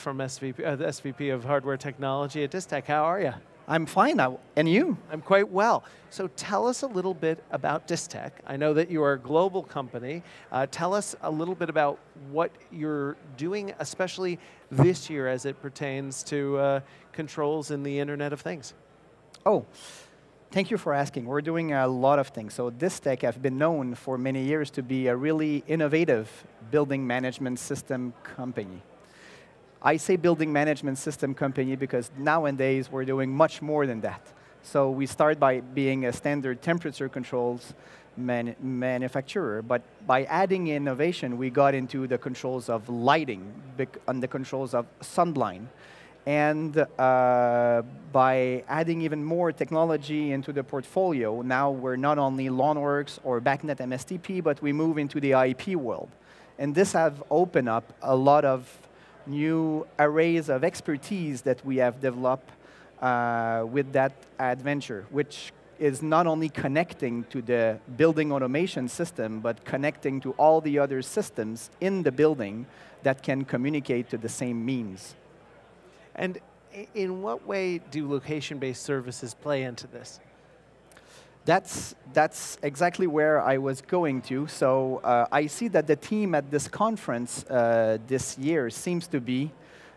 from the SVP of Hardware Technology at Distech. How are you? I'm fine now, and you? I'm quite well. So tell us a little bit about Distech. I know that you are a global company. Tell us a little bit about what you're doing, especially this year as it pertains to controls in the Internet of Things. Oh, thank you for asking. We're doing a lot of things. So Distech have been known for many years to be a really innovative building management system company. I say building management system company because nowadays we're doing much more than that. So we start by being a standard temperature controls manufacturer, but by adding innovation, we got into the controls of lighting and the controls of sunblind. And by adding even more technology into the portfolio, now we're not only LawnWorks or BACnet MSTP, but we move into the IP world. And this have opened up a lot of new arrays of expertise that we have developed with that adventure, which is not only connecting to the building automation system, but connecting to all the other systems in the building that can communicate to the same means. And in what way do location-based services play into this? That's exactly where I was going to. So I see that the theme at this conference this year seems to be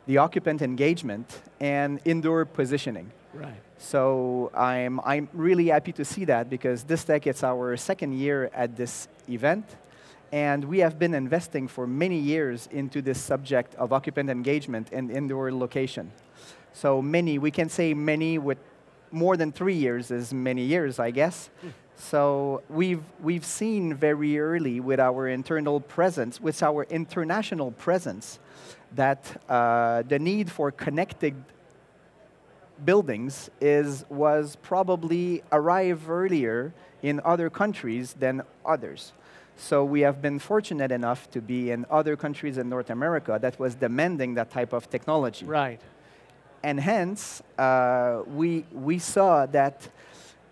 the occupant engagement and indoor positioning. Right. So I'm really happy to see that because Distech, it's our second year at this event. And we have been investing for many years into this subject of occupant engagement and indoor location. So many, we can say many with more than 3 years is many years, I guess. So we've seen very early with our internal presence, with our international presence, that the need for connected buildings was probably arrived earlier in other countries than others. So we have been fortunate enough to be in other countries in North America that was demanding that type of technology. Right. And hence, we saw that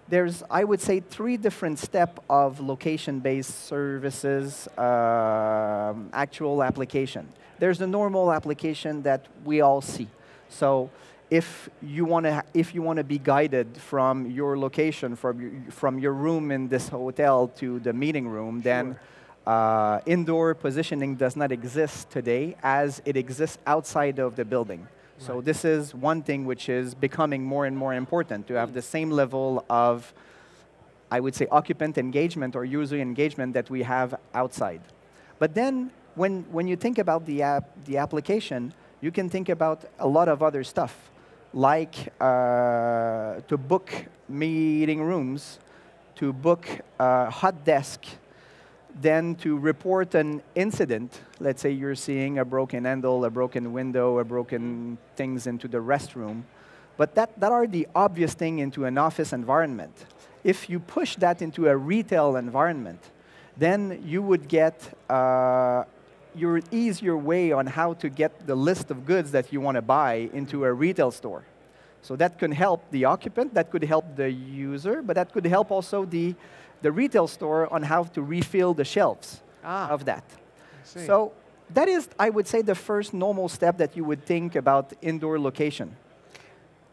there's, I would say, 3 different steps of location-based services actual application. There's the normal application that we all see. So if you want to be guided from your location, from your room in this hotel to the meeting room, then indoor positioning does not exist today as it exists outside of the building. So this is one thing which is becoming more and more important, to have the same level of, I would say, occupant engagement or user engagement that we have outside. But then when you think about the application, you can think about a lot of other stuff, like to book meeting rooms, to book a hot desk, then to report an incident. Let's say you're seeing a broken handle, a broken window, a broken things into the restroom. But that are the obvious thing into an office environment. If you push that into a retail environment, then you would get your easier way on how to get the list of goods that you want to buy into a retail store. So that can help the occupant, that could help the user, but that could help also the retail store on how to refill the shelves of that. So that is, I would say, the first normal step that you would think about indoor location.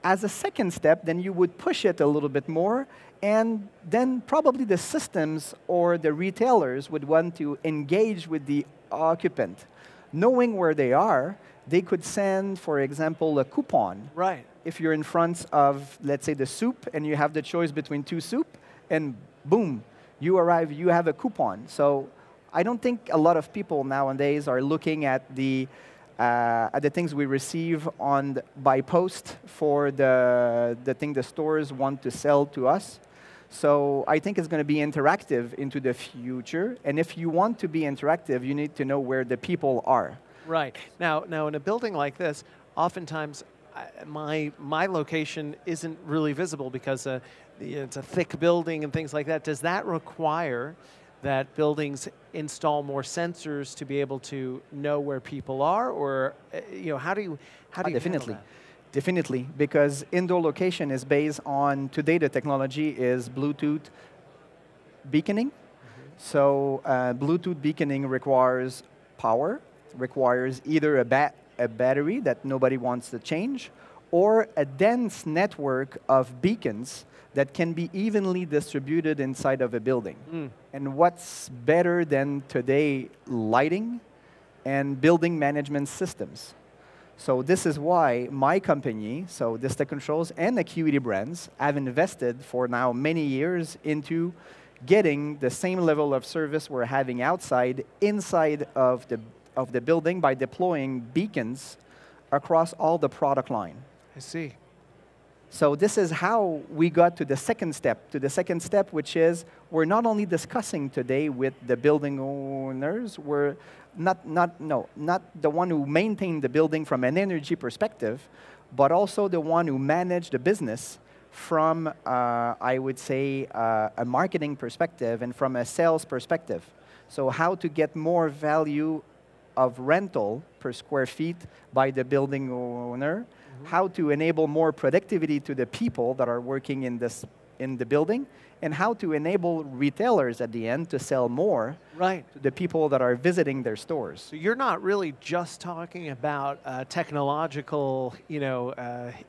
As a second step, then you would push it a little bit more, and then probably the systems or the retailers would want to engage with the occupant. Knowing where they are, they could send, for example, a coupon. Right. If you're in front of, let's say, the soup, and you have the choice between 2 soup, and boom, you arrive, you have a coupon. So I don't think a lot of people nowadays are looking at the things we receive by post for the thing the stores want to sell to us. So I think it's going to be interactive into the future. And if you want to be interactive, you need to know where the people are. Right. Now in a building like this, oftentimes my location isn't really visible because it's a thick building and things like that. Does that require that buildings install more sensors to be able to know where people are, or how do you definitely. handle that? Definitely, because indoor location is based on, today the technology is Bluetooth beaconing. So Bluetooth beaconing requires power, requires either a a battery that nobody wants to change, or a dense network of beacons that can be evenly distributed inside of a building. And what's better than today lighting and building management systems? So this is why my company, so Distech Controls and Acuity Brands, have invested for now many years into getting the same level of service we're having outside, inside of the building by deploying beacons across all the product line. I see. So this is how we got to the second step, which is we're not only discussing today with the building owners, we're not the one who maintain the building from an energy perspective, but also the one who manage the business from, I would say, a marketing perspective and from a sales perspective. So how to get more value of rental per square feet by the building owner, how to enable more productivity to the people that are working in the building, and how to enable retailers at the end to sell more to the people that are visiting their stores. So you're not really just talking about technological,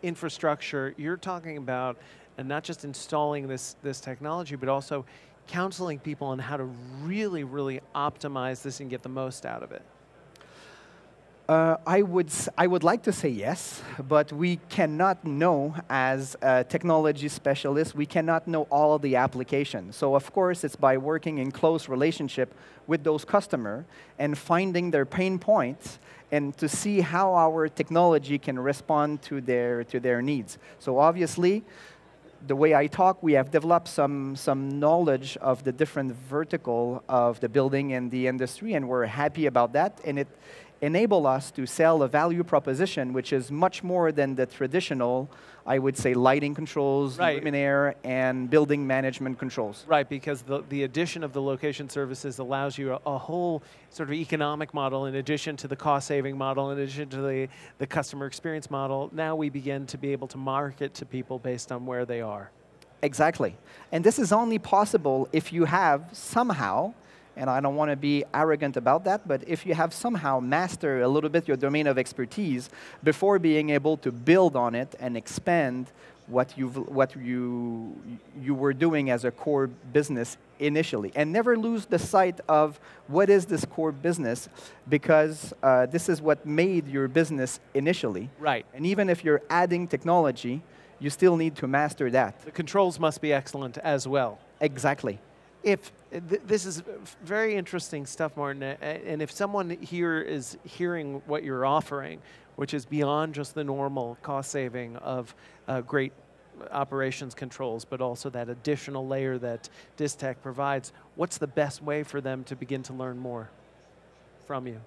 infrastructure. You're talking about not just installing this technology, but also counseling people on how to really, really optimize this and get the most out of it. I would like to say yes, but we cannot know as technology specialists, we cannot know all of the applications. So of course, it's by working in close relationship with those customers and finding their pain points and to see how our technology can respond to their needs. So obviously, the way I talk, we have developed some knowledge of the different vertical of the building and the industry, and we're happy about that. And it enable us to sell a value proposition which is much more than the traditional, I would say, lighting controls, luminaire, and building management controls. Right, because the addition of the location services allows you a whole sort of economic model in addition to the cost-saving model, in addition to the customer experience model. Now we begin to be able to market to people based on where they are. Exactly. And this is only possible if you have somehow, and I don't want to be arrogant about that, but if you have somehow mastered a little bit your domain of expertise before being able to build on it and expand what you were doing as a core business initially. And never lose the sight of what is this core business, because this is what made your business initially. Right. And even if you're adding technology, you still need to master that. The controls must be excellent as well. Exactly. This is very interesting stuff, Martin, and if someone here is hearing what you're offering, which is beyond just the normal cost saving of great operations controls, but also that additional layer that Distech provides, what's the best way for them to begin to learn more from you?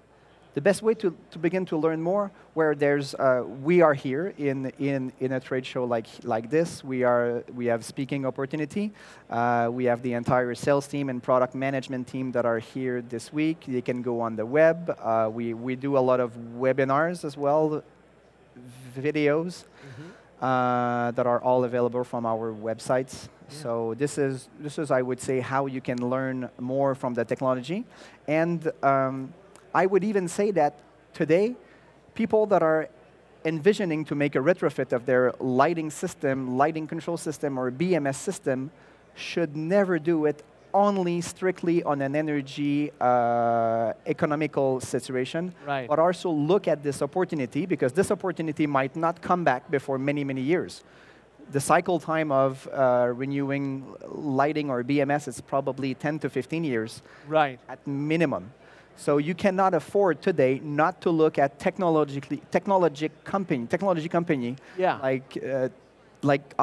The best way to begin to learn more, where there's, we are here in a trade show like this. We have speaking opportunity. We have the entire sales team and product management team that are here this week. They can go on the web. We do a lot of webinars as well, videos that are all available from our websites. Yeah. So this is, I would say, how you can learn more from the technology. And I would even say that today, people that are envisioning to make a retrofit of their lighting system, lighting control system, or BMS system should never do it only strictly on an energy economical situation, but also look at this opportunity, because this opportunity might not come back before many, many years. The cycle time of renewing lighting or BMS is probably 10 to 15 years at minimum. So you cannot afford today not to look at technology company like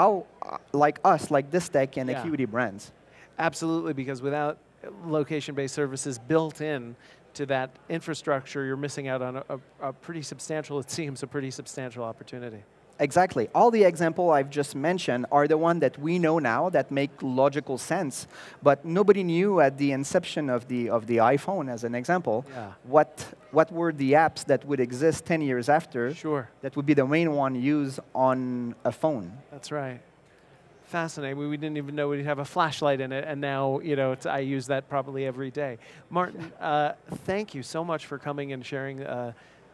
us, like Distech and Acuity Brands. Absolutely, because without location-based services built in to that infrastructure, you're missing out on a pretty substantial, it seems, a pretty substantial opportunity. Exactly. All the examples I've just mentioned are the ones that we know now that make logical sense, but nobody knew at the inception of the iPhone, as an example, what were the apps that would exist 10 years after that would be the main one used on a phone. That's right. Fascinating. We didn't even know we'd have a flashlight in it, and now I use that probably every day. Martin, thank you so much for coming and sharing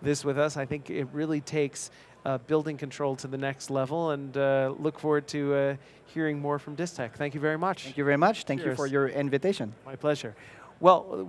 this with us. I think it really takes building control to the next level, and look forward to hearing more from Distech. Thank you very much. Thank you very much. Thank you Cheers. for your invitation. My pleasure. Well,